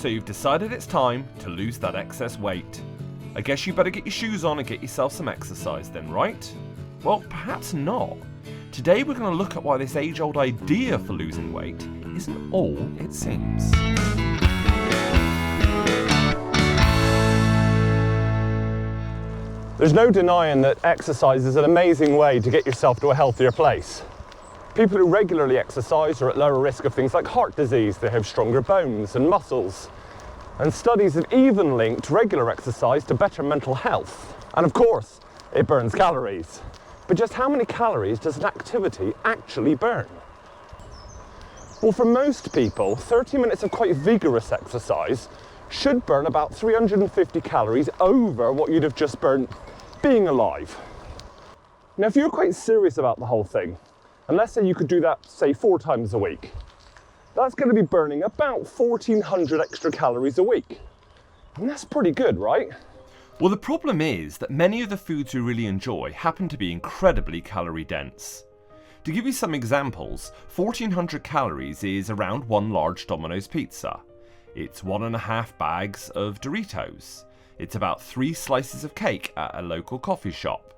So you've decided it's time to lose that excess weight. I guess you better get your shoes on and get yourself some exercise then, right? Well, perhaps not. Today we're going to look at why this age-old idea for losing weight isn't all it seems. There's no denying that exercise is an amazing way to get yourself to a healthier place. People who regularly exercise are at lower risk of things like heart disease. They have stronger bones and muscles. And studies have even linked regular exercise to better mental health. And of course, it burns calories. But just how many calories does an activity actually burn? Well, for most people, 30 minutes of quite vigorous exercise should burn about 350 calories over what you'd have just burnt being alive. Now, if you're quite serious about the whole thing, and let's say you could do that, say, 4 times a week, that's going to be burning about 1,400 extra calories a week. And that's pretty good, right? Well, the problem is that many of the foods we really enjoy happen to be incredibly calorie dense. To give you some examples, 1,400 calories is around one large Domino's pizza. It's 1.5 bags of Doritos. It's about 3 slices of cake at a local coffee shop.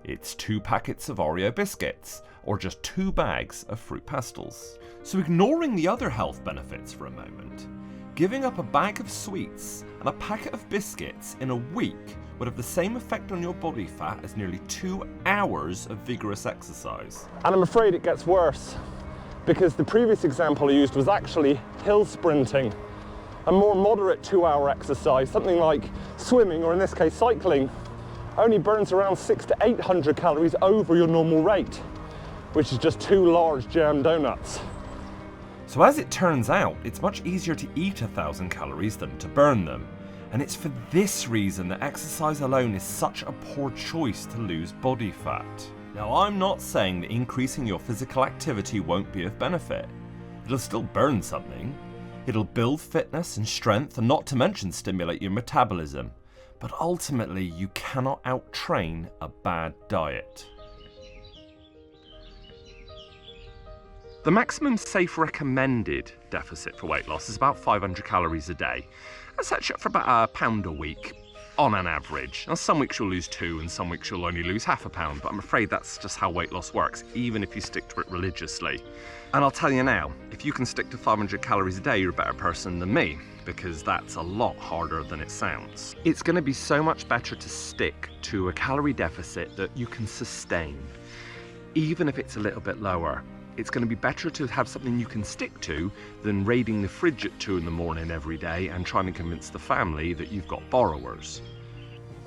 It's 2 packets of Oreo biscuits, or just 2 bags of fruit pastels. So ignoring the other health benefits for a moment, giving up a bag of sweets and a packet of biscuits in a week would have the same effect on your body fat as nearly 2 hours of vigorous exercise. And I'm afraid it gets worse, because the previous example I used was actually hill sprinting. A more moderate 2-hour exercise, something like swimming, or in this case cycling, only burns around 600 to 800 calories over your normal rate, which is just 2 large jam donuts. So as it turns out, it's much easier to eat 1,000 calories than to burn them. And it's for this reason that exercise alone is such a poor choice to lose body fat. Now, I'm not saying that increasing your physical activity won't be of benefit. It'll still burn something. It'll build fitness and strength, and not to mention stimulate your metabolism. But ultimately, you cannot out-train a bad diet. The maximum safe recommended deficit for weight loss is about 500 calories a day. That's set for about £1 a week on an average. Now, some weeks you'll lose 2 and some weeks you'll only lose half a pound, but I'm afraid that's just how weight loss works, even if you stick to it religiously. And I'll tell you now, if you can stick to 500 calories a day, you're a better person than me, because that's a lot harder than it sounds. It's going to be so much better to stick to a calorie deficit that you can sustain, even if it's a little bit lower. It's going to be better to have something you can stick to than raiding the fridge at 2 in the morning every day and trying to convince the family that you've got borrowers.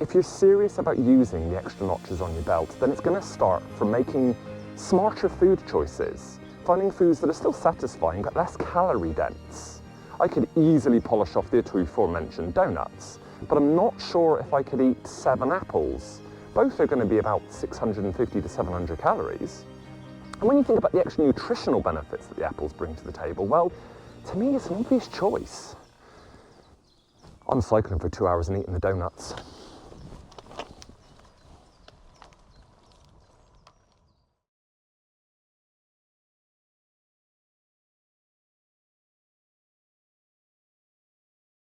If you're serious about using the extra notches on your belt, then it's going to start from making smarter food choices, finding foods that are still satisfying but less calorie dense. I could easily polish off the 2 aforementioned donuts, but I'm not sure if I could eat 7 apples. Both are going to be about 650 to 700 calories. And when you think about the extra nutritional benefits that the apples bring to the table, well, to me it's an obvious choice. I'm cycling for 2 hours and eating the donuts.